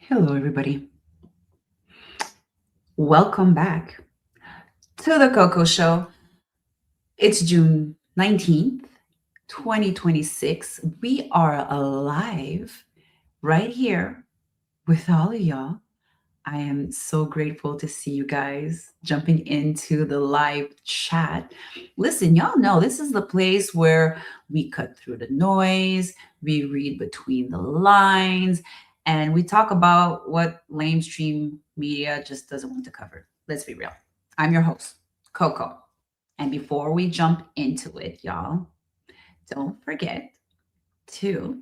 Hello, everybody. Welcome back to the Coco Show. It's June 19th, 2026. We are alive right here with all of y'all. I am so grateful to see you guys jumping into the live chat. Listen, y'all know this is the place where we cut through the noise, we read between the lines, and we talk about what lamestream media just doesn't want to cover. Let's be real. I'm your host, Coco. And before we jump into it, y'all, don't forget to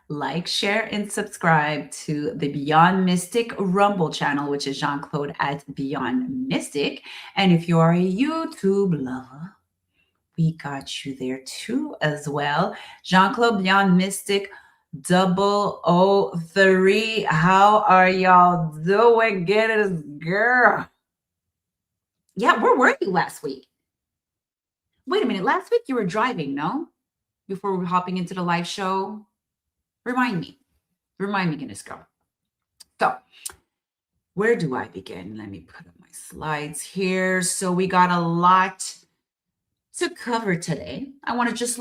like, share, and subscribe to the Beyond Mystic Rumble channel, which is Jean Claude at Beyond Mystic. And if you are a YouTube lover, we got you there too as well. Jean Claude Beyond Mystic 003. How are y'all doing? Get it, girl. Yeah, where were you last week? Wait a minute. Last week you were driving, no? Before we're hopping into the live show? Remind me. Remind me, goodness girl. So, where do I begin? Let me put up my slides here. So, we got a lot to cover today. I want to just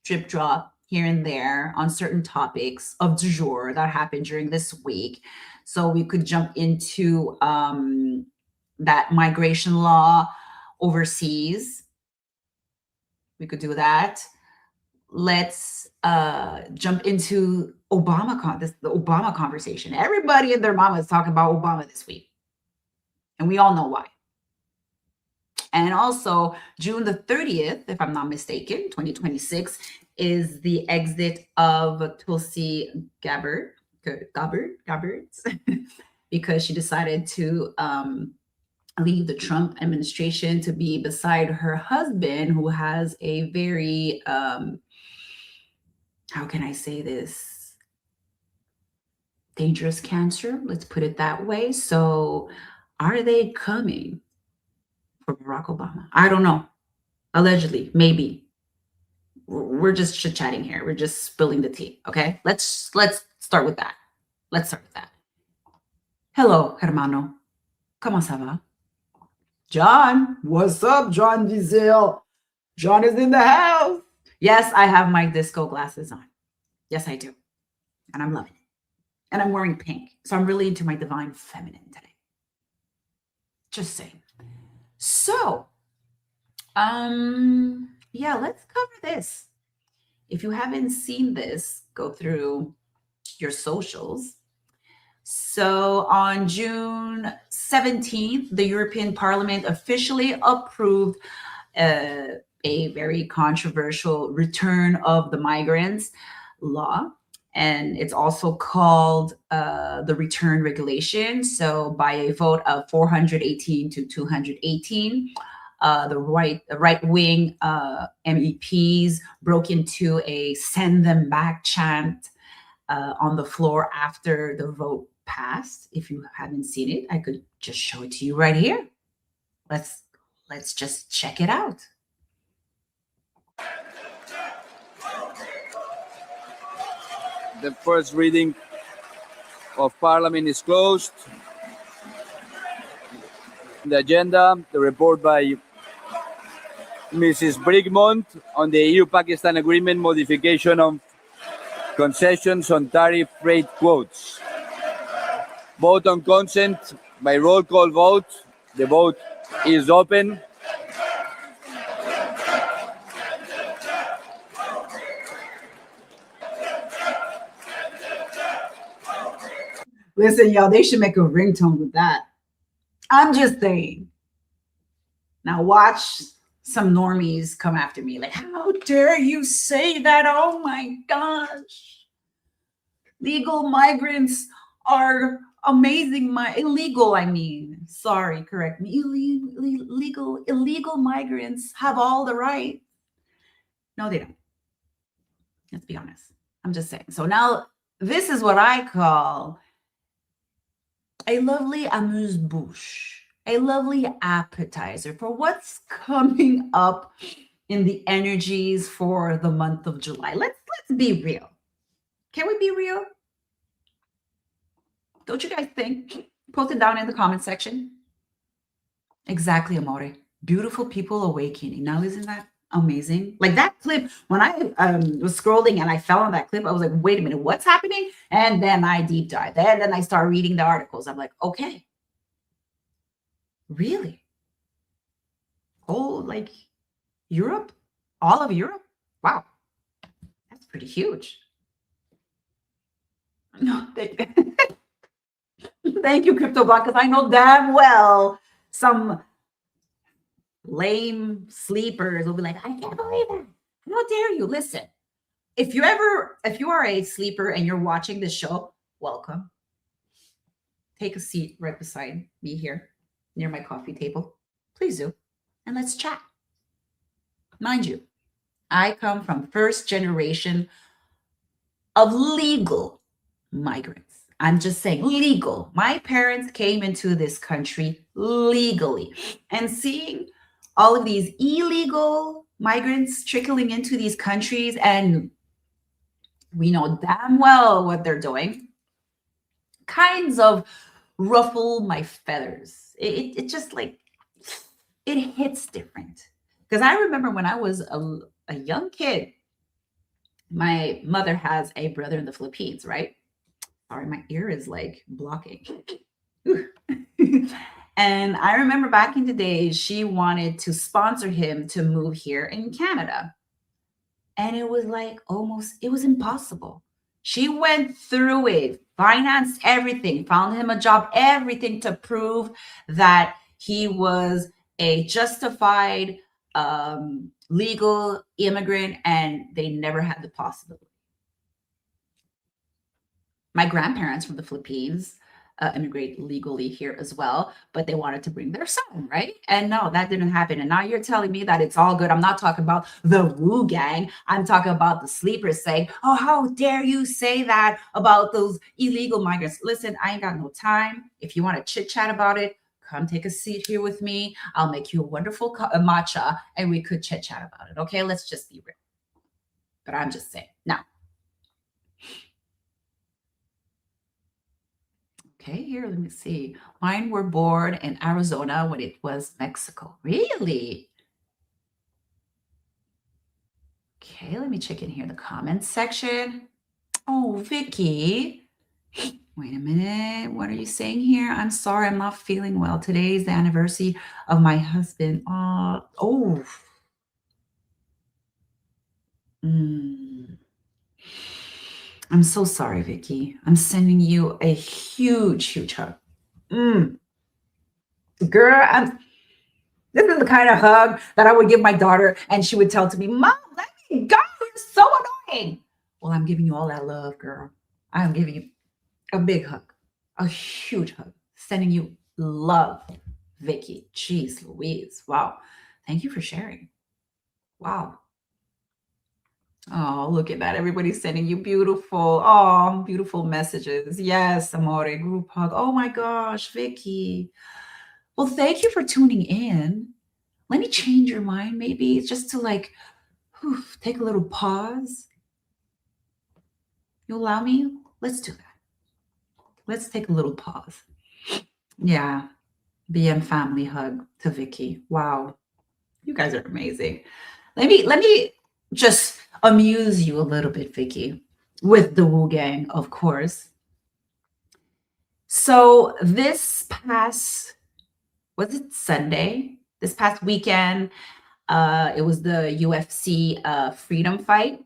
drip drop here and there on certain topics of du jour that happened during this week. So, we could jump into that migration law overseas. We could do that. Let's jump into the Obama conversation. Everybody and their mama is talking about Obama this week, and we all know why. And also, June the 30th, if I'm not mistaken, 2026, is the exit of Tulsi Gabbard, because she decided to leave the Trump administration to be beside her husband, who has a very how can I say this? Dangerous cancer, let's put it that way. So, are they coming for Barack Obama? I don't know. Allegedly, maybe. We're just chit chatting here. We're just spilling the tea. Okay, let's start with that. Let's start with that. Hello, hermano. ¿Cómo ça va? John, what's up, John Diesel? John is in the house. Yes, I have my disco glasses on. Yes, I do. And I'm loving it. And I'm wearing pink. So I'm really into my divine feminine today. Just saying. So, yeah, let's cover this. If you haven't seen this, go through your socials. So on June 17th, the European Parliament officially approved a very controversial return of the migrants law. And it's also called the return regulation. So by a vote of 418 to 218, the right wing MEPs broke into a send them back chant on the floor after the vote passed. If you haven't seen it, I could just show it to you right here. Let's just check it out. The first reading of Parliament is closed. The agenda, the report by Mrs. Brigmont on the EU-Pakistan Agreement modification of concessions on tariff rate quotes. Vote on consent by roll call vote. The vote is open. Listen, y'all, they should make a ringtone with that. I'm just saying. Now watch some normies come after me. Like, how dare you say that? Oh my gosh. Legal migrants are amazing. Illegal, I mean. Sorry, correct me. Illegal migrants have all the rights. No, they don't. Let's be honest. I'm just saying. So now this is what I call a lovely amuse-bouche, a lovely appetizer for what's coming up in the energies for the month of July. Let's be real. Can we be real? Don't you guys think? Post it down in the comment section. Exactly, Amore. Beautiful people awakening. Now, isn't that amazing? Like that clip, when I was scrolling and I fell on that clip, I was like, wait a minute, what's happening? And then I deep dive. And then I start reading the articles. I'm like, okay, really? Oh, like Europe? All of Europe? Wow, that's pretty huge. No, thank you, CryptoBot, because I know damn well some lame sleepers will be like, I can't believe it. How dare you? Listen, if you are a sleeper and you're watching this show, welcome. Take a seat right beside me here near my coffee table. Please do. And let's chat. Mind you, I come from first generation of legal migrants. I'm just saying legal. My parents came into this country legally. And seeing all of these illegal migrants trickling into these countries, and we know damn well what they're doing, kinds of ruffle my feathers. It just like, it hits different. Because I remember when I was a young kid, my mother has a brother in the Philippines, right? Sorry, my ear is like blocking. And I remember back in the days, she wanted to sponsor him to move here in Canada. And it was like almost, it was impossible. She went through it, financed everything, found him a job, everything to prove that he was a justified legal immigrant, and they never had the possibility. My grandparents from the Philippines immigrate legally here as well, but they wanted to bring their son, right? And no, that didn't happen. And now you're telling me that it's all good. I'm not talking about the Wu gang. I'm talking about the sleepers saying, oh, how dare you say that about those illegal migrants? Listen, I ain't got no time. If you want to chit chat about it, come take a seat here with me. I'll make you a wonderful matcha and we could chit chat about it. Okay, let's just be real. But I'm just saying. Now, okay, here, let me see. Mine were born in Arizona when it was Mexico. Really? Okay, let me check in here the comments section. Oh, Vicky. Wait a minute. What are you saying here? I'm sorry, I'm not feeling well. Today is the anniversary of my husband. Oh. Mm. I'm so sorry, Vicky. I'm sending you a huge, huge hug. Mm. Girl, this is the kind of hug that I would give my daughter, and she would tell to me, Mom, let me go. You're so annoying. Well, I'm giving you all that love, girl. I'm giving you a big hug, a huge hug, sending you love, Vicky. Jeez Louise. Wow. Thank you for sharing. Wow. Oh, look at that. Everybody's sending you beautiful messages. Yes, amore, group hug. Oh my gosh, Vicky. Well, thank you for tuning in. Let me change your mind, maybe just to like take a little pause. You allow me? Let's do that. Let's take a little pause. Yeah. BM family hug to Vicky. Wow. You guys are amazing. Let me just amuse you a little bit, Vicky, with the Wu Gang, of course. So this past, was it Sunday? This past weekend, it was the UFC freedom fight,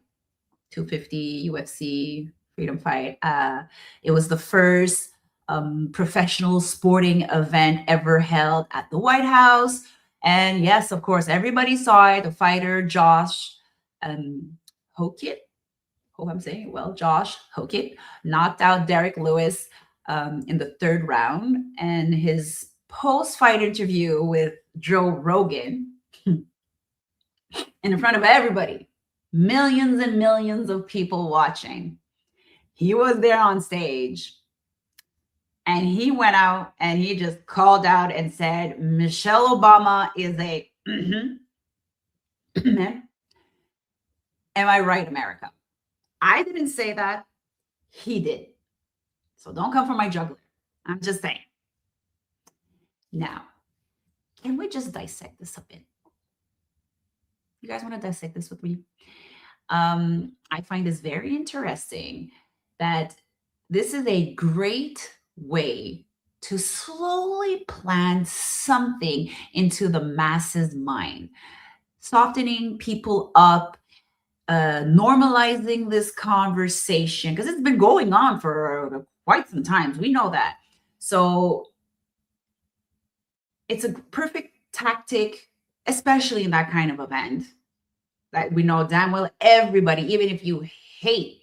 250 UFC freedom fight. It was the first professional sporting event ever held at the White House. And yes, of course, everybody saw it. The fighter, Josh Hokit, hope I'm saying it well, Josh Hokit, knocked out Derek Lewis in the third round. And his post-fight interview with Joe Rogan in front of everybody, millions and millions of people watching. He was there on stage and he went out and he just called out and said, Michelle Obama is a, am I right, America? I didn't say that. He did. So don't come for my juggler. I'm just saying. Now, can we just dissect this a bit? You guys want to dissect this with me? I find this very interesting that this is a great way to slowly plant something into the masses' mind, softening people up, normalizing this conversation because it's been going on for quite some time. We know that. So it's a perfect tactic, especially in that kind of event that we know damn well everybody, even if you hate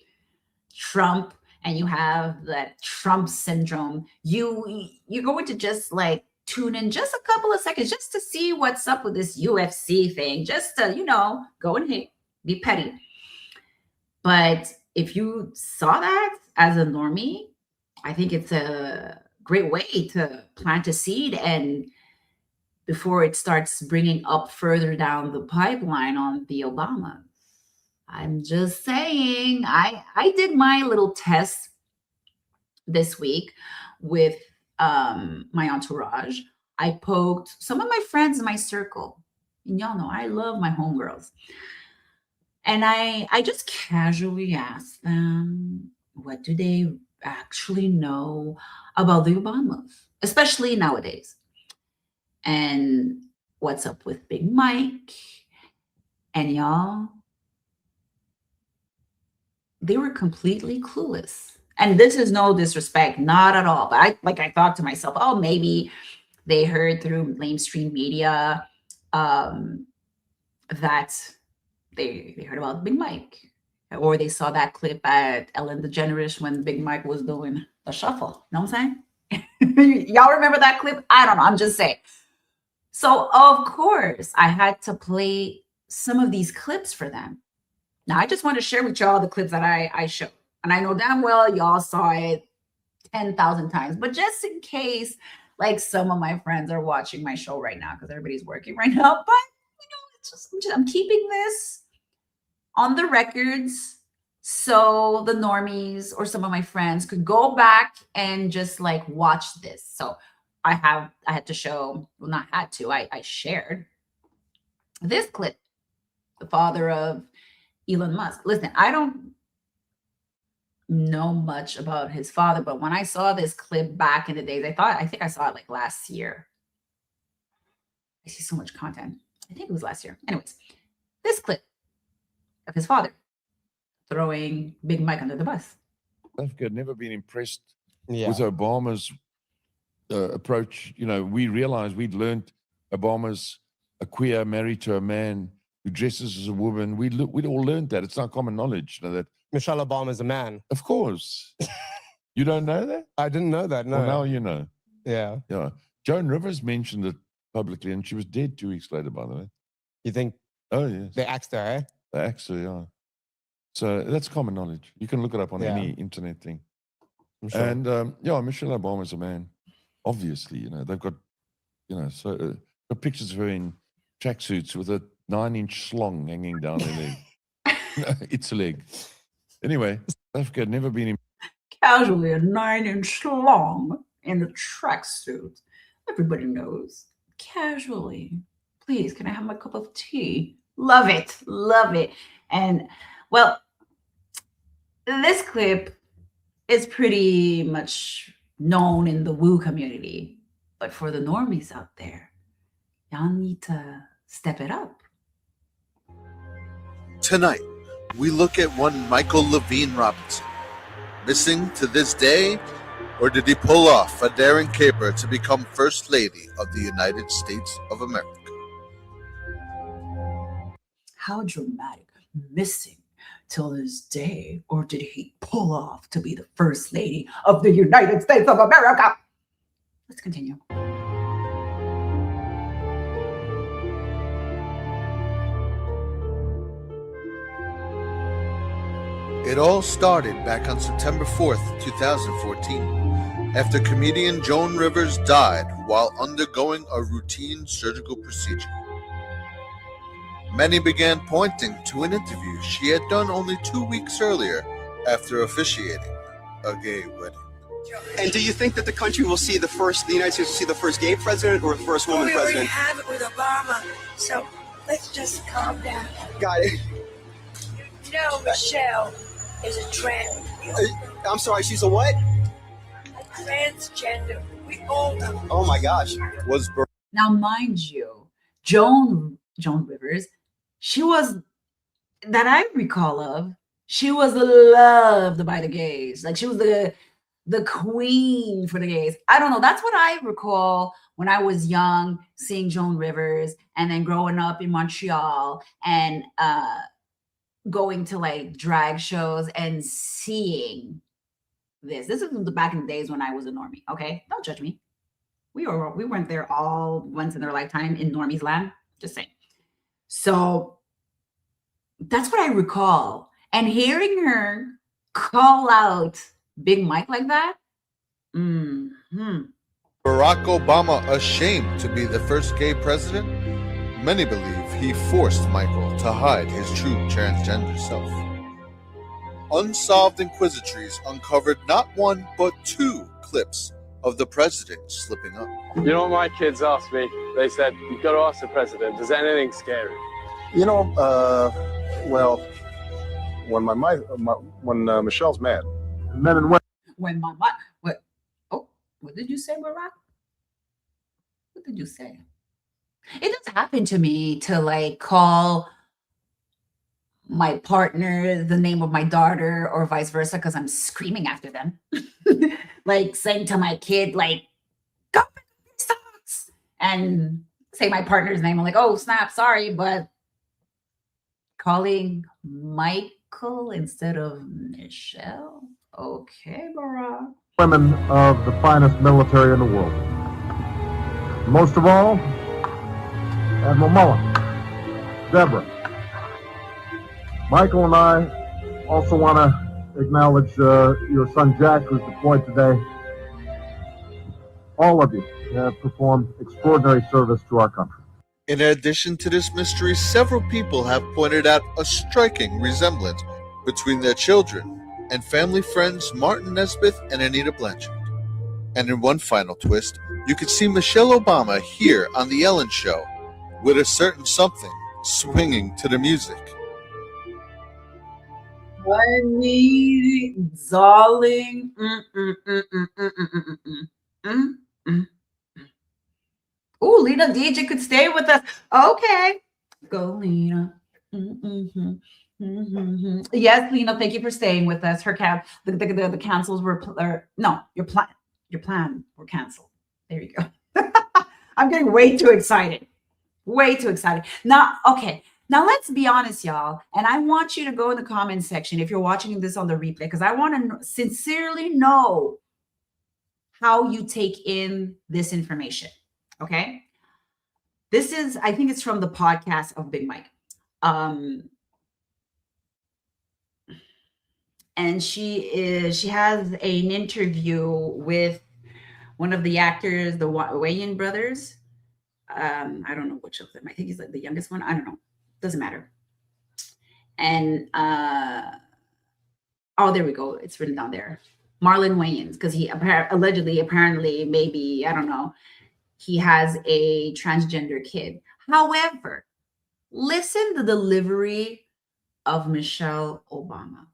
Trump and you have that Trump syndrome, you're going to just like tune in just a couple of seconds just to see what's up with this UFC thing, just to, go and hate, be petty. But if you saw that as a normie, I think it's a great way to plant a seed and before it starts bringing up further down the pipeline on the Obamas. I'm just saying, I did my little test this week with my entourage. I poked some of my friends in my circle. And y'all know I love my homegirls. And I just casually asked them, what do they actually know about the Obamas, especially nowadays? And what's up with Big Mike? And y'all, they were completely clueless. And this is no disrespect, not at all. But I thought to myself, oh, maybe they heard through mainstream media that they heard about Big Mike, or they saw that clip at Ellen DeGeneres when Big Mike was doing the shuffle. Know what I'm saying? Y'all remember that clip? I don't know. I'm just saying. So of course, I had to play some of these clips for them. Now, I just want to share with y'all the clips that I showed. And I know damn well y'all saw it 10,000 times. But just in case, like some of my friends are watching my show right now because everybody's working right now. But, I'm keeping this on the records so the normies or some of my friends could go back and just like watch this. So I had to show, well, not had to, I shared this clip, the father of Elon Musk. Listen, I don't know much about his father, but when I saw this clip back in the days, I think I saw it like last year. I see so much content. I think it was last year. Anyways, this clip of his father throwing Big Mike under the bus. Africa had never been impressed Yeah. with Obama's approach. We realized we'd learned Obama's a queer married to a man who dresses as a woman. We'd all learned that. It's not common knowledge. That Michelle Obama's a man. Of course. You don't know that? I didn't know that. No. Well, now you know. Yeah. Yeah. Joan Rivers mentioned it publicly, and she was dead 2 weeks later, by the way. You think Oh, yes. they axed her, eh? They actually are. So that's common knowledge. You can look it up on Yeah. any internet thing. I'm sure. And Michelle Obama's a man. Obviously, they've got, got pictures of her in tracksuits with a 9-inch slong hanging down their leg. It's a leg. Anyway, Africa had never been Casually, a 9-inch long in the tracksuit. Everybody knows. Casually. Please, can I have my cup of tea? Love it. Love it. And, well, this clip is pretty much known in the woo community. But for the normies out there, y'all need to step it up. Tonight, we look at one Michael Levine Robinson. Missing to this day, or did he pull off a daring caper to become First Lady of the United States of America? How dramatic. Missing till this day, or did he pull off to be the First Lady of the United States of America? Let's continue. It all started back on September 4th, 2014, after comedian Joan Rivers died while undergoing a routine surgical procedure. Many began pointing to an interview she had done only 2 weeks earlier after officiating a gay wedding. And do you think that the country will see the United States will see the first gay president or the first woman we already president? have it with Obama, so let's just calm down. Got it. You know, Michelle is a I'm sorry, she's a what? transgender. We all know. Oh my gosh. Was Now, mind you, Joan Rivers, she was, that I recall of, she was loved by the gays. Like, she was the queen for the gays. I don't know. That's what I recall when I was young, seeing Joan Rivers, and then growing up in Montreal and going to like drag shows and seeing this. This is back in the days when I was a normie. Okay, don't judge me. We weren't there all once in their lifetime in normies land. Just saying. So that's what I recall. And hearing her call out Big Mike like that. Barack Obama ashamed to be the first gay president? Many believe he forced Michael to hide his true transgender self. Unsolved Inquisitries uncovered not one but two clips of the president slipping up. You know what my kids asked me? They said, "You've got to ask the president, is anything scary?" You know, well, when when Michelle's mad, men and women. When my mind, what? Oh, what did you say, Barack? What did you say? It does happen to me to like call my partner the name of my daughter or vice versa because I'm screaming after them. Like saying to my kid, like, go pick up your socks, and say my partner's name. I'm like, oh, snap, sorry, but calling Michael instead of Michelle? Okay, Barack. Women of the finest military in the world. Most of all, Admiral Mullen, Deborah. Michael and I also want to acknowledge your son Jack, who's deployed today. All of you have performed extraordinary service to our country. In addition to this mystery, several people have pointed out a striking resemblance between their children and family friends Martin Nesbitt and Anita Blanchard. And in one final twist, you could see Michelle Obama here on The Ellen Show with a certain something swinging to the music. I need it, darling. Oh, Lena DJ could stay with us. Okay. Go, Lena. Yes, Lena, thank you for staying with us. Her the cancels were no, your plan were canceled. There you go. I'm getting way too excited. Way too excited. Now, okay. Now let's be honest, y'all. And I want you to go in the comment section if you're watching this on the replay, because I want to sincerely know how you take in this information. Okay. This is, I think it's from the podcast of Big Mike. And she has an interview with one of the actors, the Wayans brothers. I don't know which of them. I think he's like the youngest one. I don't know. Doesn't matter. And oh, there we go. It's written down there. Marlon Wayans, because he apparently, maybe, I don't know, he has a transgender kid. However, listen to the delivery of Michelle Obama.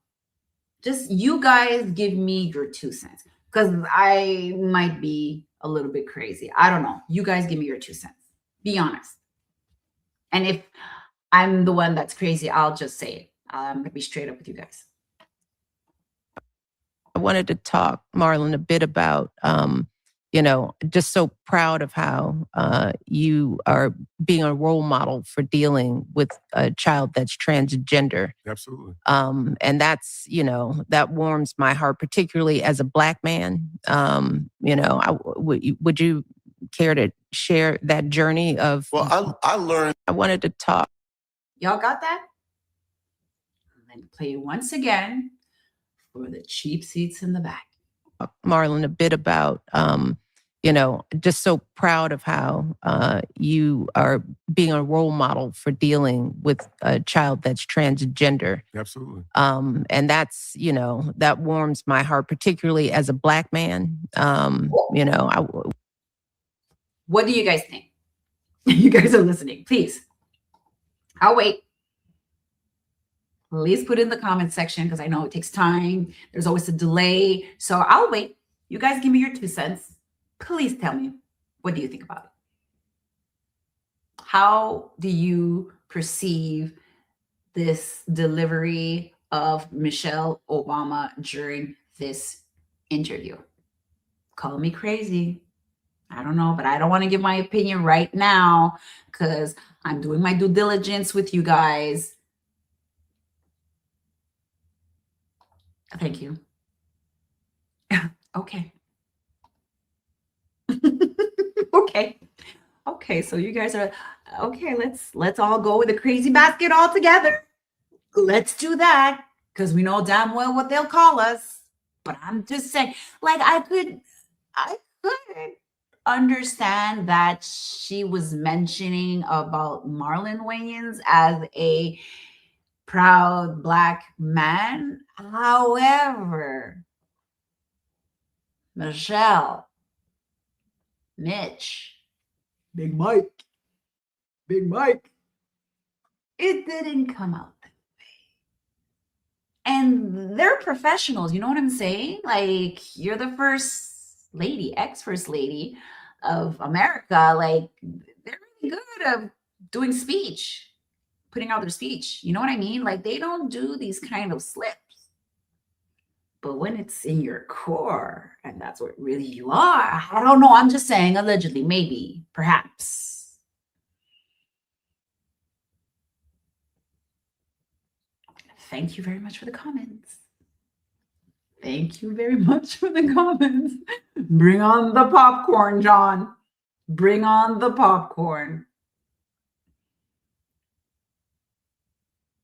Just you guys give me your 2 cents, because I might be a little bit crazy. I don't know. You guys give me your 2 cents. Be honest. And if I'm the one that's crazy, I'll just say it. I'm going to be straight up with you guys. I wanted to talk, Marlon, a bit about, just so proud of how you are being a role model for dealing with a child that's transgender. Absolutely. And that's, that warms my heart, particularly as a Black man. Would you care to share that journey of? Well, I learned. I wanted to talk. Y'all got that? Let me play it once again for the cheap seats in the back. Marlon, a bit about, just so proud of how you are being a role model for dealing with a child that's transgender. Absolutely. And that's, that warms my heart, particularly as a Black man. What do you guys think? You guys are listening. Please. I'll wait. Please put in the comment section because I know it takes time. There's always a delay. So I'll wait. You guys give me your 2 cents. Please tell me, what do you think about it? How do you perceive this delivery of Michelle Obama during this interview? Call me crazy. I don't know, but I don't want to give my opinion right now because I'm doing my due diligence with you guys. Thank you. Okay. Okay, so you guys are okay. Let's all go with the crazy basket all together. Let's do that because we know damn well what they'll call us. But I'm just saying, like I could understand that she was mentioning about Marlon Wayans as a proud Black man. However, Michelle, Mitch, Big Mike, it didn't come out that way. And they're professionals, you know what I'm saying? Like, you're the first lady, ex-first lady of America. Like, they're really good at doing speech, putting out their speech. You know what I mean? Like, they don't do these kind of slips. But when it's in your core, and that's what really you are, I don't know. I'm just saying, allegedly, maybe, perhaps. Thank you very much for the comments. Thank you very much for the comments. Bring on the popcorn, John. Bring on the popcorn.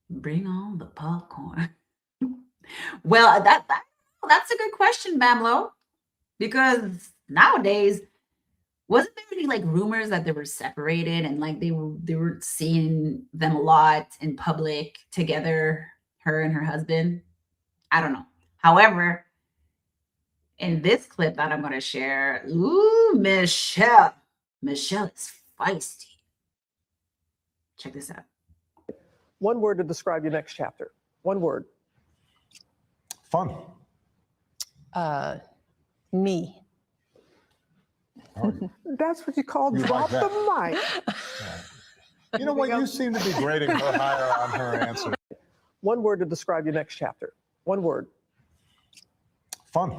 Bring on the popcorn. Well, that's a good question, Bamlo, because nowadays, wasn't there any like rumors that they were separated and like they were seeing them a lot in public together, her and her husband? I don't know. However, in this clip that I'm going to share, ooh, Michelle is feisty. Check this out. One word to describe your next chapter. One word. Fun. Me. That's what you call You drop like the mic. You know what? You seem to be grading her higher on her answer. One word to describe your next chapter. One word. Fun.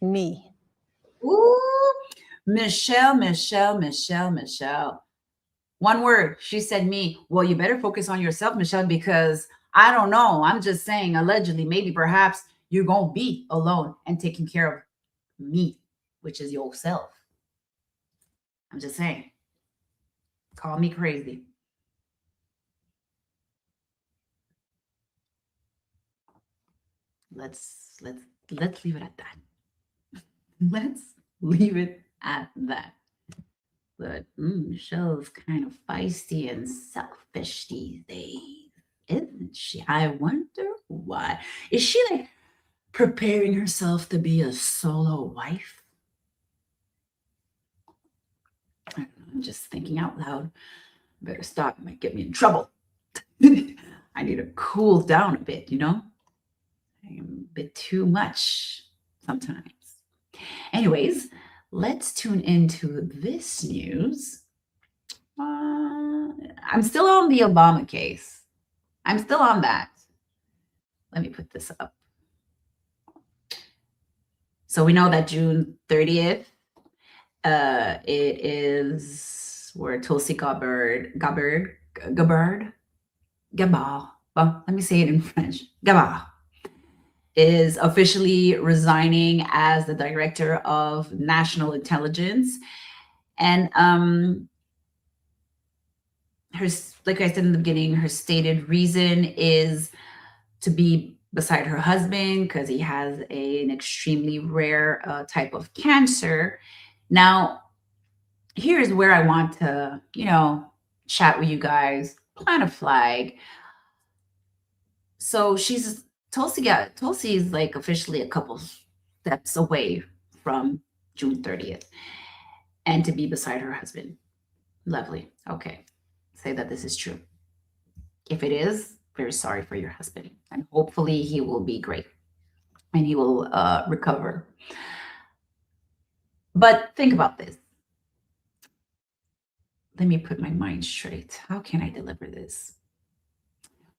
Me. Ooh, Michelle. One word. She said me. Well, you better focus on yourself, Michelle, because I don't know. I'm just saying, allegedly, maybe perhaps you're going to be alone and taking care of me, which is yourself. I'm just saying. Call me crazy. Let's leave it at that. Let's leave it at that. But Michelle's kind of feisty and selfish these days, isn't she? I wonder why. Is she like preparing herself to be a solo wife? I don't know, I'm just thinking out loud. Better stop. It might get me in trouble. I need to cool down a bit, you know? I'm a bit too much sometimes. Anyways, let's tune into this news. I'm still on the Obama case. I'm still on that. Let me put this up. So we know that June 30th, it is where Tulsi Gabbard, well, let me say it in French, Gabbard, is officially resigning as the director of national intelligence. And her, like I said in the beginning, her stated reason is to be beside her husband because he has an extremely rare type of cancer. Now, here's where I want to, chat with you guys, plant a flag. So Tulsi is like officially a couple steps away from June 30th and to be beside her husband. Lovely. Okay. Say that this is true. If it is, very sorry for your husband. And hopefully he will be great and he will recover. But think about this. Let me put my mind straight. How can I deliver this?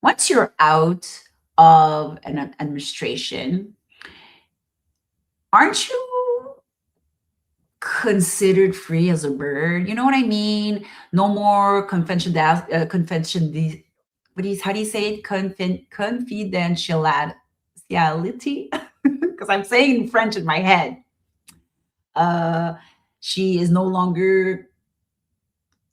Once you're out of an administration, aren't you considered free as a bird? You know what I mean? No more how do you say it? Confidentiality? Because I'm saying in French in my head. She is no longer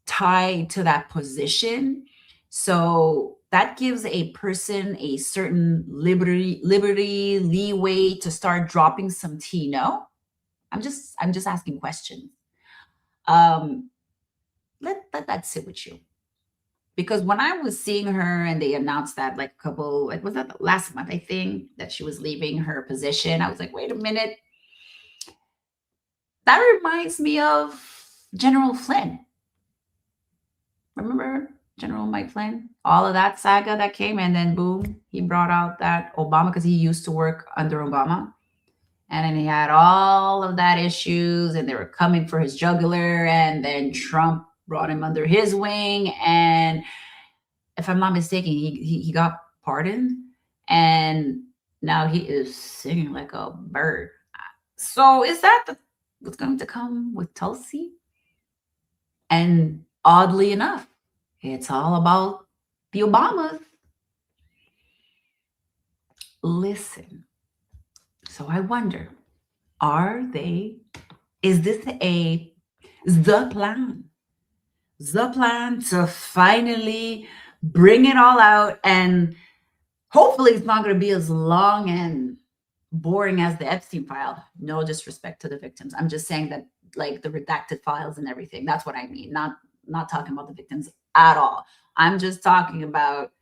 tied to that position. So that gives a person a certain liberty, leeway to start dropping some tea. No, I'm just asking questions. Let that sit with you. Because when I was seeing her and they announced that was that last month, I think, that she was leaving her position, I was like, wait a minute. That reminds me of General Flynn. Remember General Mike Flynn? All of that saga that came, and then boom, he brought out that Obama, because he used to work under Obama. And then he had all of that issues, and they were coming for his jugular, and then Trump brought him under his wing. And if I'm not mistaken, he got pardoned, and now he is singing like a bird. So is that what's going to come with Tulsi? And oddly enough, it's all about the Obamas. Listen. So I wonder, is this the plan? The plan to finally bring it all out, and hopefully it's not going to be as long and boring as the Epstein file. No disrespect to the victims. I'm just saying that, like, the redacted files and everything. That's what I mean. Not talking about the victims at all. I'm just talking about,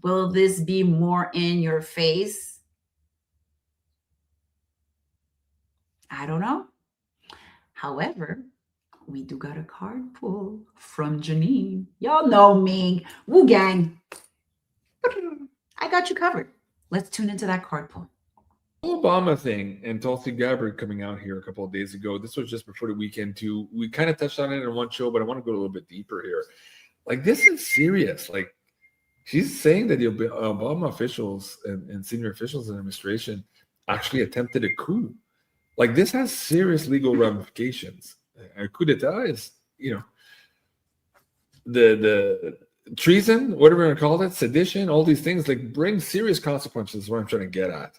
will this be more in your face? I don't know. However, we do got a card pull from Janine. Y'all know me. Woo gang. I got you covered. Let's tune into that card pull. Obama thing and Tulsi Gabbard coming out here a couple of days ago. This was just before the weekend too. We kind of touched on it in one show, but I want to go a little bit deeper here. Like, this is serious. Like, she's saying that the Obama officials and senior officials in the administration actually attempted a coup. Like, this has serious legal ramifications. A coup d'etat is, the treason, whatever you want to call it, sedition, all these things, like, bring serious consequences is what I'm trying to get at.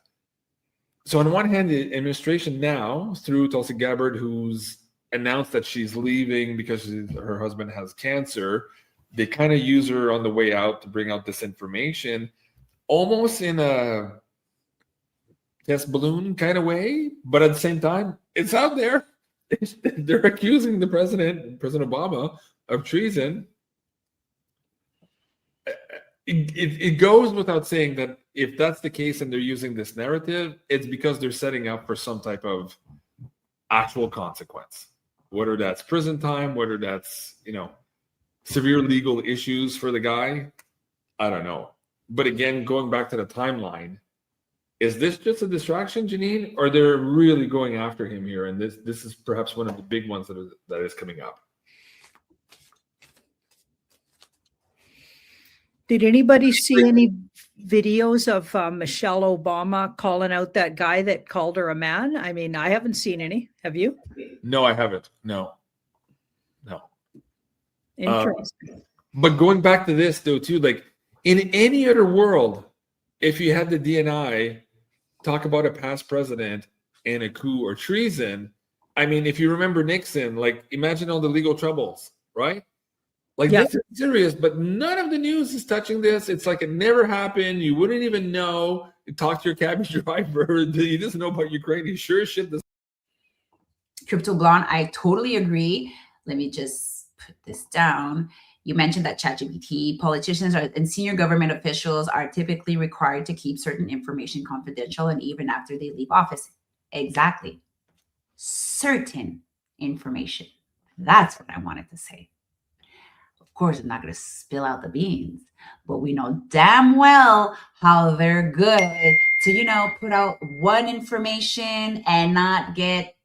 So on one hand, the administration now, through Tulsi Gabbard, who's announced that she's leaving because her husband has cancer, they kind of use her on the way out to bring out this information, almost in a test balloon kind of way. But at the same time, it's out there. They're accusing the President Obama, of treason. It goes without saying that if that's the case and they're using this narrative, it's because they're setting up for some type of actual consequence, whether that's prison time, whether that's, severe legal issues for the guy. I don't know. But again, going back to the timeline, is this just a distraction, Janine, or they're really going after him here? And this is perhaps one of the big ones that is coming up. Did anybody see any videos of Michelle Obama calling out that guy that called her a man? I mean, I haven't seen any. Have you? No, I haven't. No. Interesting. But going back to this, though, too, like, in any other world, if you had the DNI talk about a past president and a coup or treason, I mean, if you remember Nixon, like, imagine all the legal troubles, right? Like Yeah. this is serious, but none of the news is touching this. It's like it never happened. You wouldn't even know. You talk to your cab driver. He doesn't know about Ukraine. He sure as shit does. Crypto Blonde, I totally agree. Let me just put this down. You mentioned that ChatGPT, politicians and senior government officials are typically required to keep certain information confidential and even after they leave office. Exactly. Certain information. That's what I wanted to say. Of course, I'm not going to spill out the beans, but we know damn well how they're good to, put out one information and not get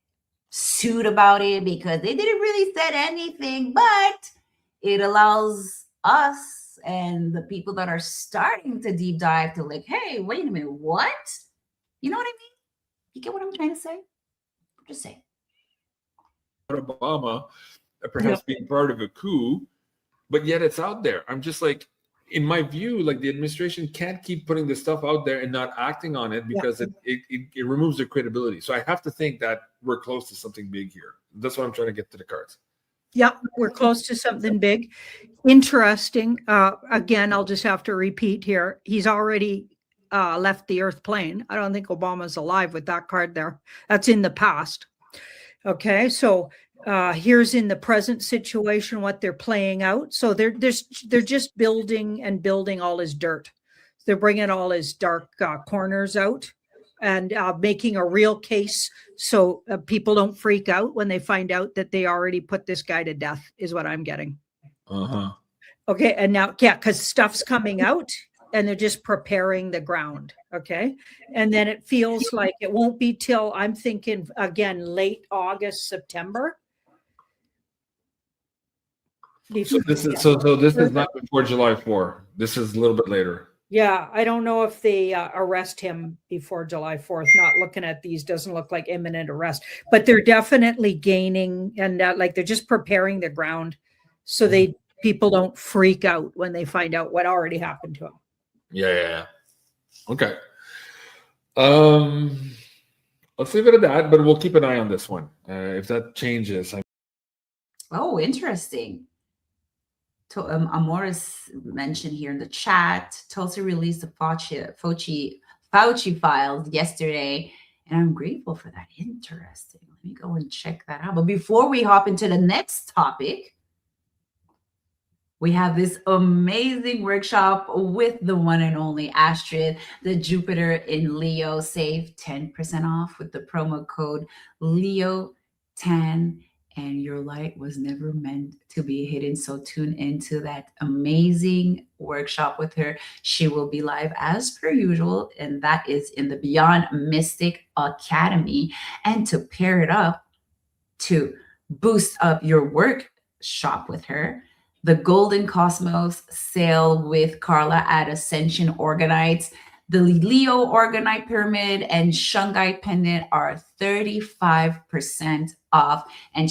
sued about it because they didn't really said anything, but it allows us and the people that are starting to deep dive to like, hey, wait a minute, what? You know what I mean? You get what I'm trying to say? Just say. Obama perhaps being part of a coup, but yet it's out there. I'm just like, in my view, like the administration can't keep putting this stuff out there and not acting on it because it removes their credibility. So I have to think that we're close to something big here. That's what I'm trying to get to the cards. Yeah, we're close to something big. Interesting. Again, I'll just have to repeat here. He's already left the Earth plane. I don't think Obama's alive with that card there. That's in the past. Okay, so here's in the present situation what they're playing out. So they're just building and building all his dirt. They're bringing all his dark corners out and making a real case so people don't freak out when they find out that they already put this guy to death, is what I'm getting. Okay, and now, yeah, because stuff's coming out and they're just preparing the ground. Okay, and then it feels like it won't be till, I'm thinking again, late August, September. So this is so this is not before July 4. This is a little bit later. Yeah, I don't know if they arrest him before July 4th. Not looking at these, doesn't look like imminent arrest, but they're definitely gaining, and like they're just preparing the ground so people don't freak out when they find out what already happened to him. Yeah. Okay. Let's leave it at that, but we'll keep an eye on this one. If that changes. Oh, interesting. Amoris mentioned here in the chat, Tulsi released the Fauci files yesterday, and I'm grateful for that. Interesting. Let me go and check that out. But before we hop into the next topic, we have this amazing workshop with the one and only Astrid, the Jupiter in Leo. Save 10% off with the promo code LEO10. And your light was never meant to be hidden. So tune into that amazing workshop with her. She will be live as per usual, and that is in the Beyond Mystic Academy. And to pair it up, to boost up your workshop with her, the Golden Cosmos sale with Carla at Ascension Organites. The Leo Organite Pyramid and Shungite Pendant are 35% off. And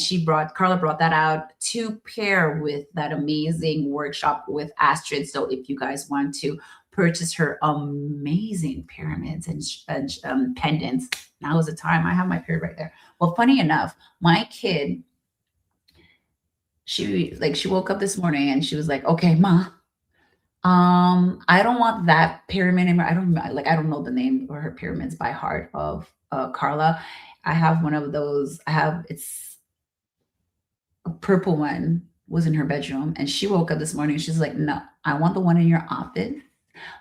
Carla brought that out to pair with that amazing workshop with Astrid. So if you guys want to purchase her amazing pyramids and pendants, now is the time. I have my period right there. Well, funny enough, my kid, she woke up this morning and she was like, okay, Ma, I don't want that pyramid anymore. I don't know the name or her pyramids by heart of Carla. I have one of those. It's a purple one, was in her bedroom, and she woke up this morning and she's like, no, I want the one in your office.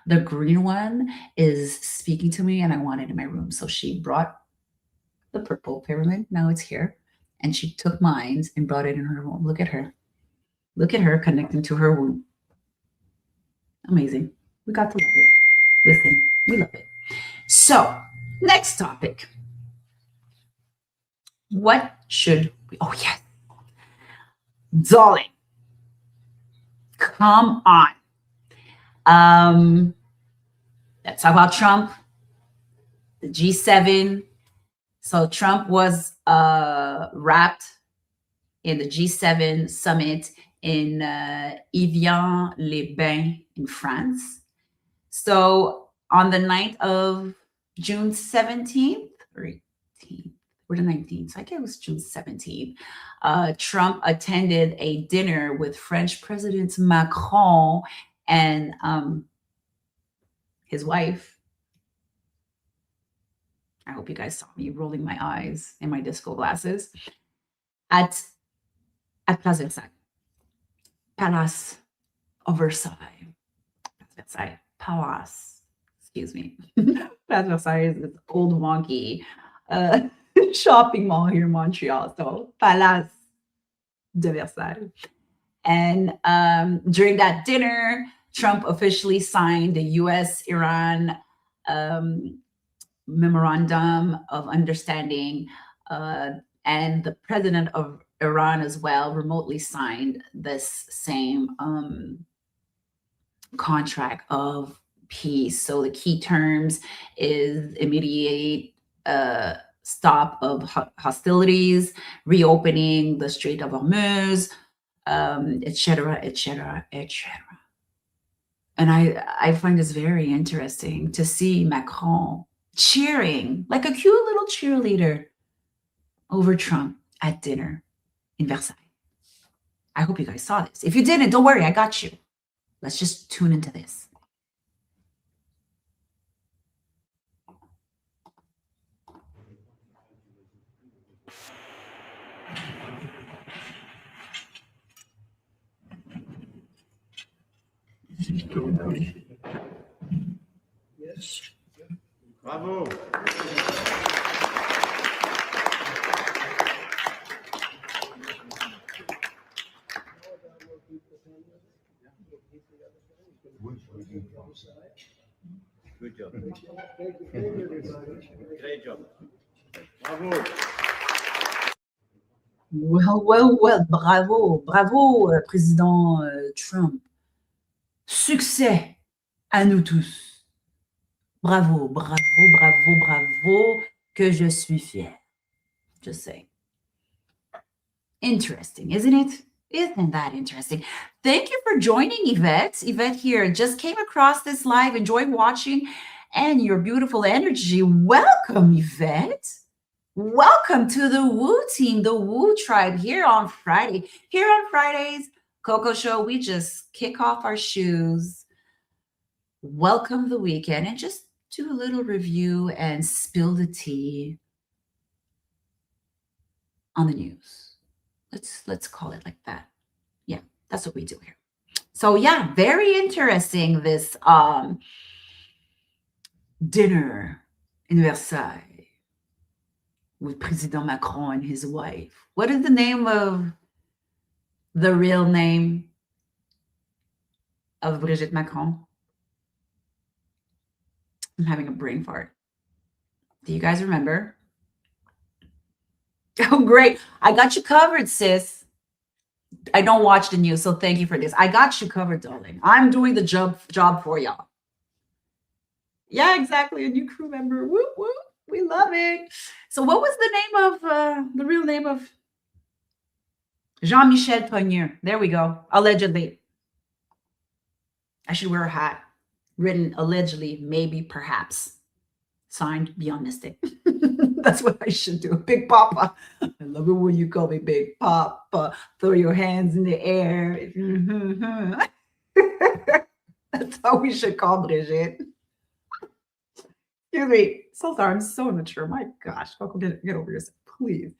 The green one is speaking to me and I want it in my room. So she brought the purple pyramid. Now it's here. And she took mine and brought it in her room. Look at her. Look at her connecting to her womb. Amazing. We got to love it. Listen, we love it. So, next topic. What should we? Oh, yes. Darling. Come on. Let's talk about Trump, the G7. So, Trump was wrapped in the G7 summit in Evian-les-Bains in France. So on the night of June 17th or 18th, or the 19th. So I guess it was June 17th. Trump attended a dinner with French President Macron and his wife. I hope you guys saw me rolling my eyes in my disco glasses at Place Versailles, Palace of Versailles. Versailles Palace. Excuse me. Place Versailles is this old wonky shopping mall here in Montreal. So Palace de Versailles. And during that dinner, Trump officially signed the U.S.-Iran memorandum of understanding, and the president of Iran as well remotely signed this same contract of peace. So the key terms is immediate stop of hostilities, reopening the Strait of Hormuz, etc., etc., etc. And I find this very interesting to see Macron cheering like a cute little cheerleader over Trump at dinner in Versailles. I hope you guys saw this. If you didn't, don't worry, I got you. Let's just tune into this. Yes. Bravo. Good job. Great job. Bravo. Well, bravo, Président Trump. Succès à nous tous. Bravo, que je suis fier. Just saying. Interesting, isn't it? Isn't that interesting? Thank you for joining, Yvette. Yvette here just came across this live, enjoyed watching, and your beautiful energy. Welcome, Yvette. Welcome to the Woo team, the Woo tribe here on Friday. Here on Fridays, Coco Show, we just kick off our shoes, welcome the weekend, and just do a little review and spill the tea on the news. Let's call it like that. Yeah, that's what we do here. So yeah, very interesting, this dinner in Versailles with President Macron and his wife. What is the name of the real name of Brigitte Macron? I'm having a brain fart. Do you guys remember? Oh, great. I got you covered, sis. I don't watch the news, so thank you for this. I got you covered, darling. I'm doing the job for y'all. Yeah, exactly. A new crew member. Whoop, whoop. We love it. So what was the name of, the real name of Jean-Michel Pognier? There we go. Allegedly. I should wear a hat. Written allegedly, maybe, perhaps. Signed, Beyond Mystic. That's what I should do. Big Papa. I love it when you call me Big Papa. Throw your hands in the air. That's how we should call Brigitte. Excuse me. So sorry. I'm so immature. My gosh. Coco, get over yourself, please.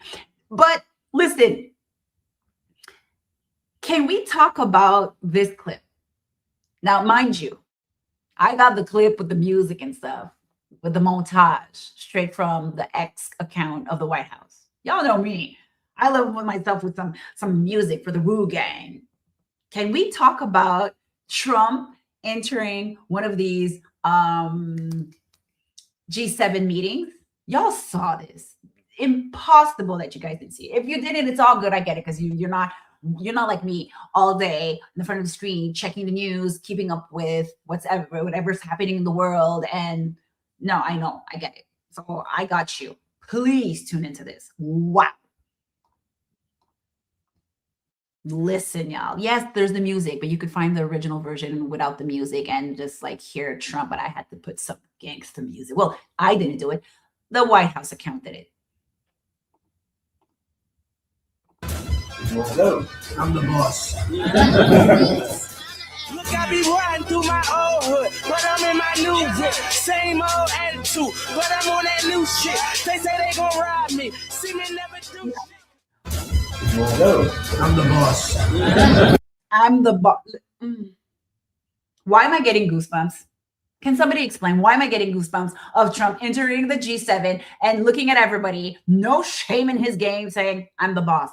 But listen, can we talk about this clip? Now, mind you, I got the clip with the music and stuff, with the montage straight from the X account of the White House. Y'all know me. I love myself with some music for the Woo Gang. Can we talk about Trump entering one of these G7 meetings? Y'all saw this. Impossible that you guys didn't see it. If you didn't, it's all good. I get it, because you're not like me all day in the front of the screen checking the news, keeping up with whatever's happening in the world. And no, I know, I get it. So I got you. Please tune into this. Wow. Listen, y'all. Yes, there's the music, but you could find the original version without the music and just like hear Trump, but I had to put some gangster music. Well, I didn't do it. The White House account did it. I'm the boss. Look, I be riding through my old hood, but I'm in my new whip. Same old attitude, but I'm on that new shit. They say they gon' ride me, see me never do shit. I'm the boss. I'm the boss. Why am I getting goosebumps? Can somebody explain why am I getting goosebumps of Trump entering the G7 and looking at everybody, no shame in his game, saying, I'm the boss?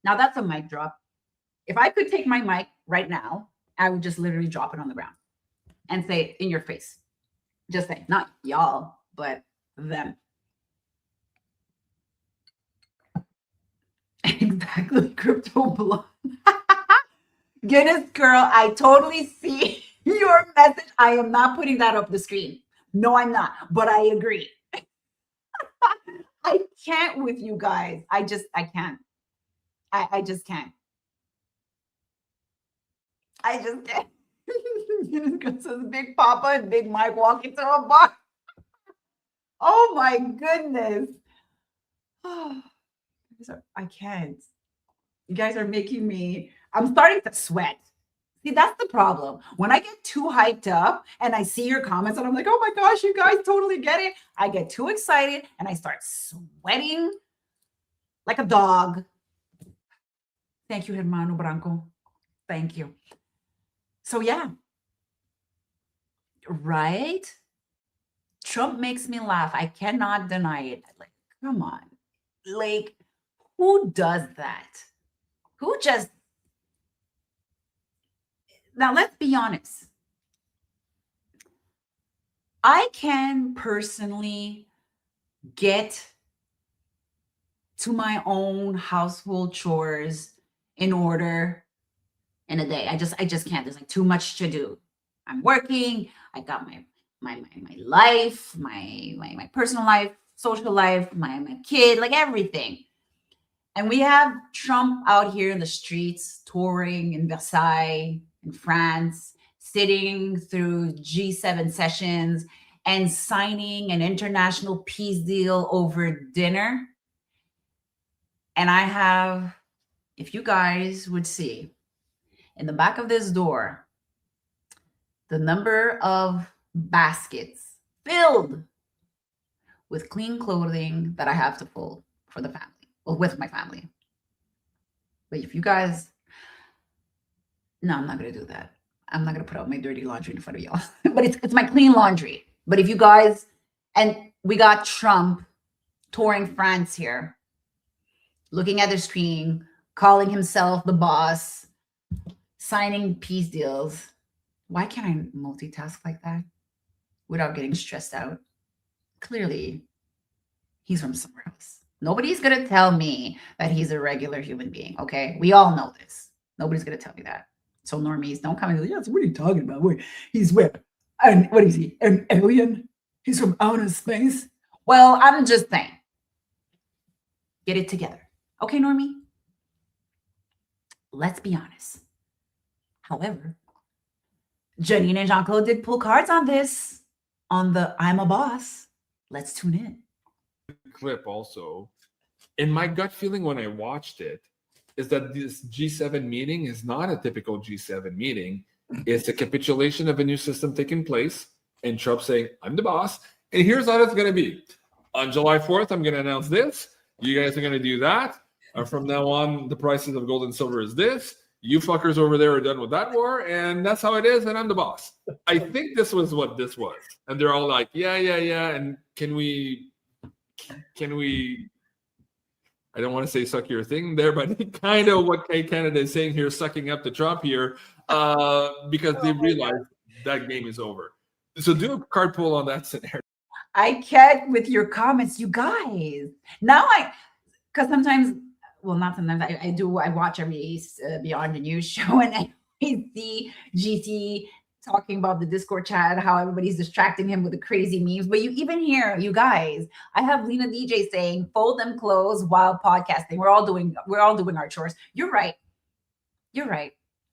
Now that's a mic drop. If I could take my mic right now, I would just literally drop it on the ground and say it in your face. Just say, not y'all, but them. Exactly, crypto blog. Goodness, girl, I totally see your message. I am not putting that up the screen. No, I'm not, but I agree. I can't with you guys. I can't. I just can't. I just can't. Says Big Papa and Big Mike walk into a bar. Oh my goodness. I can't. You guys are making me, I'm starting to sweat. See, that's the problem. When I get too hyped up and I see your comments and I'm like, oh my gosh, you guys totally get it. I get too excited and I start sweating like a dog. Thank you, Hermano Branco. Thank you. So yeah. Right? Trump makes me laugh. I cannot deny it. Like, come on. Like, who does that? Who just... Now, let's be honest. I can personally get to my own household chores in order in a day. I just can't. There's like too much to do. I'm working. I got my life, my personal life, social life, my kid, like everything. And we have Trump out here in the streets, touring in Versailles, in France, sitting through G7 sessions and signing an international peace deal over dinner. And I have, if you guys would see, in the back of this door, the number of baskets filled with clean clothing that I have to fold for the family, or with my family. But if you guys, no, I'm not going to do that. I'm not going to put out my dirty laundry in front of y'all. But it's my clean laundry. But if you guys, and we got Trump touring France here, looking at the screen, calling himself the boss, signing peace deals. Why can't I multitask like that without getting stressed out? Clearly, he's from somewhere else. Nobody's going to tell me that he's a regular human being, okay? We all know this. Nobody's going to tell me that. So normies, don't come and go, yes, what are you talking about? He's where? And what is he? An alien? He's from outer space? Well, I'm just saying. Get it together. Okay, normie? Let's be honest. However, Janine and Jean-Claude did pull cards on this, on the I'm a boss. Let's tune in. Clip also, and my gut feeling when I watched it is that this G7 meeting is not a typical G7 meeting. It's a capitulation of a new system taking place, and Trump saying, I'm the boss, and here's how it's going to be. On July 4th, I'm going to announce this. You guys are going to do that. From now on, the prices of gold and silver is this. You fuckers over there are done with that war, and that's how it is, and I'm the boss. I think this was what this was. And they're all like, yeah, and can we, I don't want to say suck your thing there, but kind of what Canada is saying here, sucking up to Trump here, because they realize that game is over. So do a card pull on that scenario. I can't with your comments, you guys. Now because sometimes, well, not sometimes, I watch every Beyond the News show, and I see GT talking about the Discord chat, how everybody's distracting him with the crazy memes. But you even hear, you guys, I have Lena DJ saying, fold them clothes while podcasting. We're all doing our chores. You're right.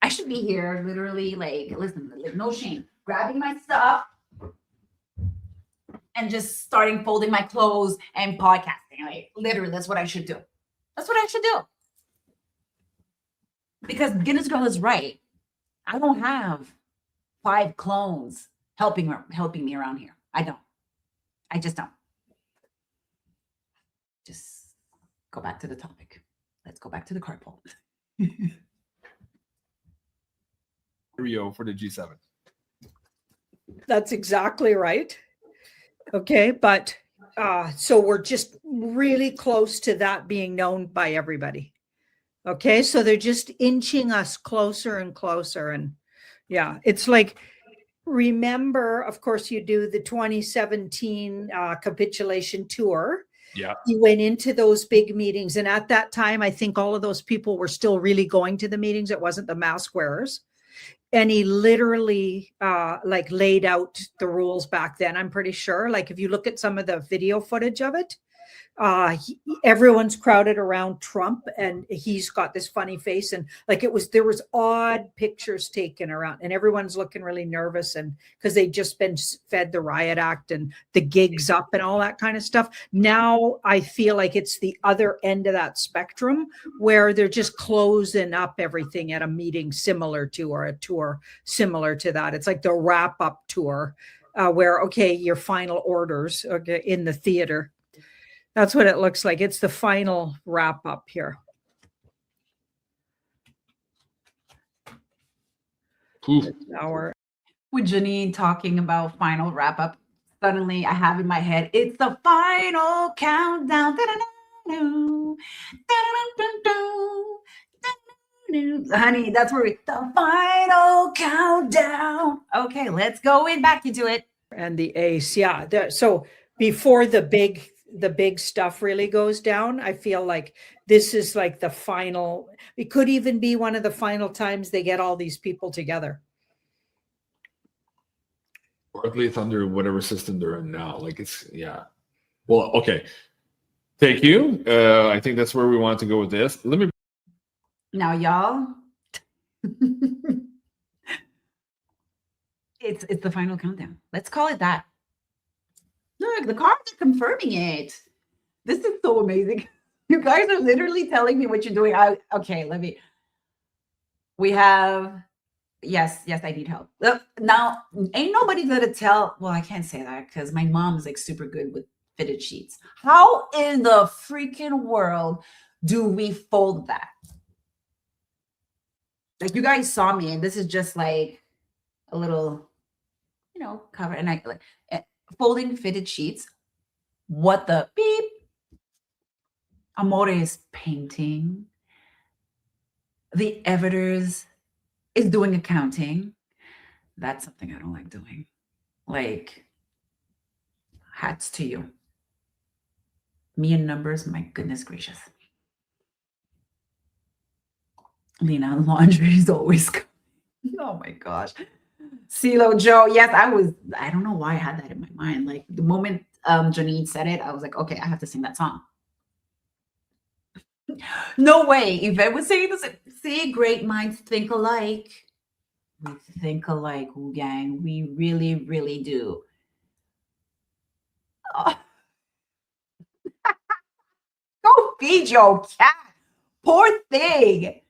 I should be here literally, like, listen, like, no shame, grabbing my stuff and just starting folding my clothes and podcasting. Like, literally, that's what I should do. Because Guinness Girl is right. I don't have 5 clones helping me around here. I don't. I just don't. Just go back to the topic. Let's go back to the card poll. Rio for the G7. That's exactly right. Okay, but so we're just really close to that being known by everybody. Okay, so they're just inching us closer and closer. And yeah, it's like, remember, of course, you do the 2017 capitulation tour. Yeah. You went into those big meetings. And at that time, I think all of those people were still really going to the meetings. It wasn't the mask wearers. And he literally like laid out the rules back then, I'm pretty sure. Like if you look at some of the video footage of it, everyone's crowded around Trump and he's got this funny face, and like there was odd pictures taken around and everyone's looking really nervous, and because they'd just been fed the riot act and the gigs up and all that kind of stuff. Now I feel like it's the other end of that spectrum where they're just closing up everything at a meeting similar to, or a tour similar to that. It's like the wrap up tour where, okay, your final orders in the theater. That's what it looks like. It's the final wrap up here. Hour. With Janine talking about final wrap up, suddenly I have in my head, it's the final countdown. Honey, that's where the final countdown. Okay, let's go back into it. And the ace, yeah. So before the big stuff really goes down, I feel like this is like the final. It could even be one of the final times they get all these people together. Or at least under whatever system they're in now. Like it's, yeah. Well, okay. Thank you. I think that's where we want to go with this. Let me. Now, y'all, it's the final countdown. Let's call it that. Look, the cards are confirming it. This is so amazing. You guys are literally telling me what you're doing. Okay, we have, yes, I need help. Now, ain't nobody gonna tell, well, I can't say that because my mom's like super good with fitted sheets. How in the freaking world do we fold that? Like you guys saw me, and this is just like a little, cover, and I like folding fitted sheets. What the beep? Amore is painting. The editors is doing accounting. That's something I don't like doing. Like, hats to you. Me and numbers, my goodness gracious. Lena, laundry is always coming. Oh my gosh. CeeLo Joe. Yes, I don't know why I had that in my mind. Like the moment Janine said it, I was like, okay, I have to sing that song. No way. Yvette was saying this. See, great minds think alike. We think alike, gang. We really, really do. Oh. Go feed your cat. Poor thing.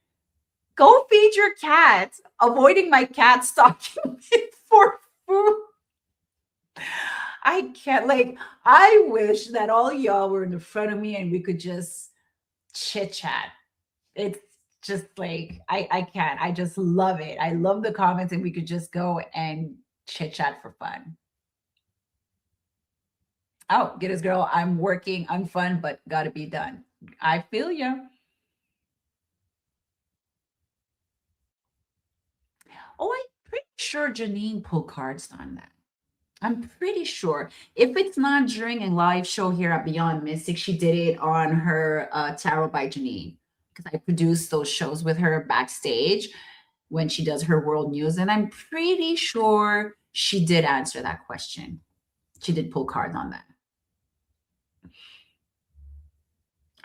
Go feed your cat. Avoiding my cat stalking me for food. I can't, I wish that all y'all were in the front of me and we could just chit chat. It's just like, I can't. I just love it. I love the comments and we could just go and chit chat for fun. Oh, get us, girl. I'm working on fun, but gotta be done. I feel you. Oh, I'm pretty sure Janine pulled cards on that. I'm pretty sure. If it's not during a live show here at Beyond Mystic, she did it on her Tarot by Janine, because I produce those shows with her backstage when she does her world news. And I'm pretty sure she did answer that question. She did pull cards on that.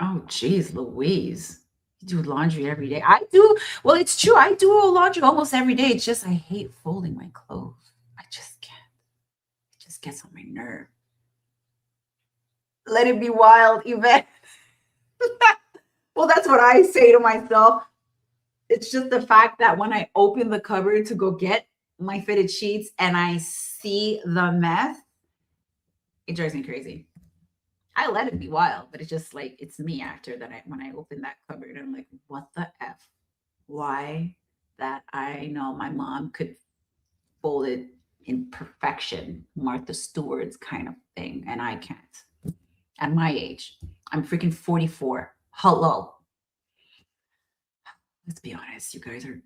Oh, geez, Louise. You do laundry every day. I do. Well, it's true. I do laundry almost every day. It's just I hate folding my clothes. I just can't. It just gets on my nerve. Let it be wild, Yvette. Well, that's what I say to myself. It's just the fact that when I open the cupboard to go get my fitted sheets and I see the mess, it drives me crazy. I let it be wild, but it's just like, it's me after that. When I open that cupboard, I'm like, what the F? Why that I know my mom could fold it in perfection, Martha Stewart's kind of thing, and I can't. At my age, I'm freaking 44. Hello. Let's be honest, you guys are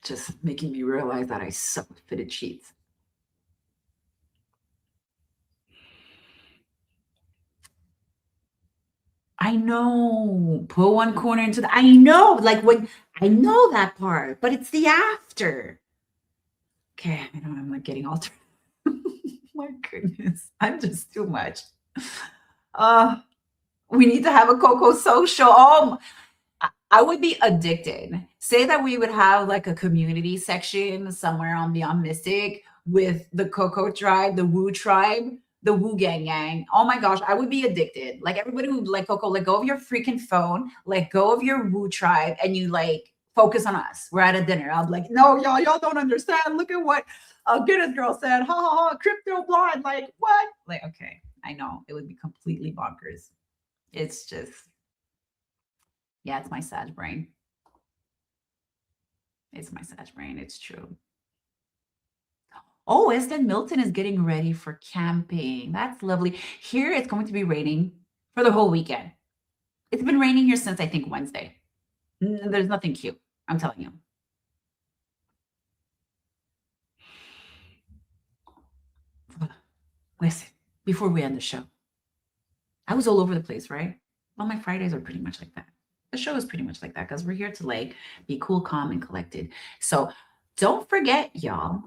just making me realize that I suck with fitted sheets. I know. Put one corner into the, I know, like when I know that part, but it's the after. Okay, I know I'm like getting altered. My goodness, I'm just too much. We need to have a Coco social. I would be addicted. Say that we would have like a community section somewhere on Beyond Mystic with the Coco tribe, the Woo tribe, the Woo gang. Oh my gosh, I would be addicted. Like everybody would like Coco, let go of your freaking phone, let go of your Woo tribe, and you like focus on us. We're at a dinner. I'll be like, no, y'all don't understand. Look at what Guinness girl said. Ha ha ha, crypto blind. Like what? Like, okay, I know it would be completely bonkers. It's just, yeah, it's my Sag brain. It's my Sag brain. It's true. Oh, Esden Milton is getting ready for camping. That's lovely. Here it's going to be raining for the whole weekend. It's been raining here since I think Wednesday. There's nothing cute. I'm telling you. Listen, before we end the show, I was all over the place, right? Well, my Fridays are pretty much like that. The show is pretty much like that because we're here to like be cool, calm, and collected. So don't forget, y'all,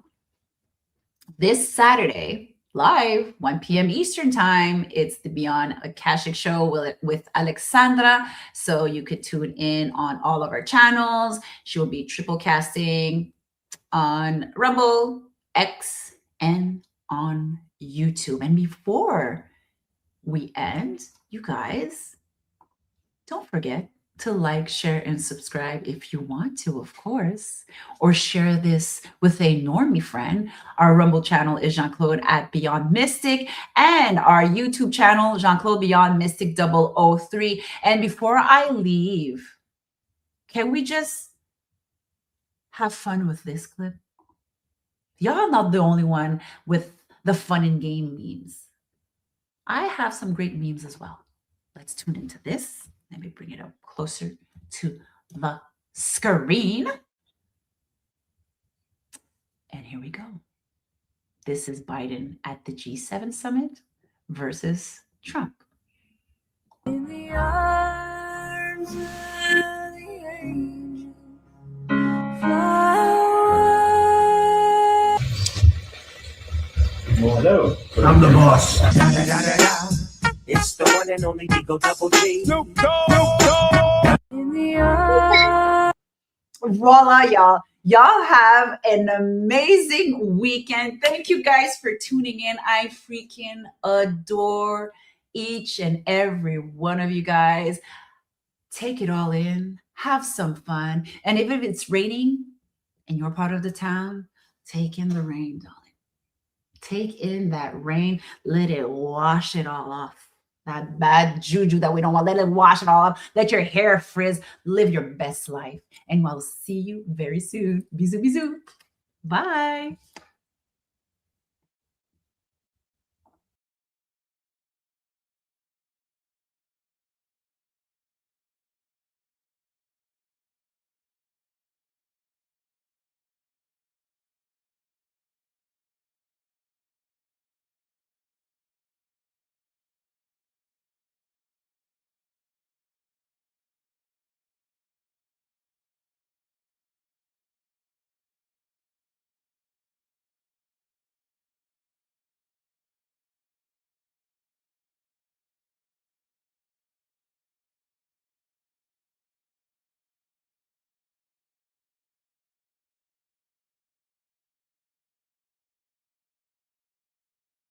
this Saturday, live, 1 p.m. Eastern time, it's the Beyond Akashic show with Alexandra. So you could tune in on all of our channels. She will be triple casting on Rumble, X, and on YouTube. And before we end, you guys, don't forget to like, share, and subscribe if you want to, of course, or share this with a normie friend. Our Rumble channel is Jean-Claude at Beyond Mystic, and our YouTube channel, Jean-Claude Beyond Mystic 003. And before I leave, can we just have fun with this clip? Y'all not the only one with the fun and game memes. I have some great memes as well. Let's tune into this. Let me bring it up closer to the screen. And here we go. This is Biden at the G7 summit versus Trump. In the arms of the angel, Hello. I'm the boss. It's the one and only Digo Double G. Snoop Dogg. In the arms. Voila, y'all. Y'all have an amazing weekend. Thank you guys for tuning in. I freaking adore each and every one of you guys. Take it all in. Have some fun. And if it's raining and you're part of the town, take in the rain, darling. Take in that rain. Let it wash it all off. That bad juju that we don't want. Let it wash it all off. Let your hair frizz. Live your best life. And we'll see you very soon. Bisous, bisous. Bye.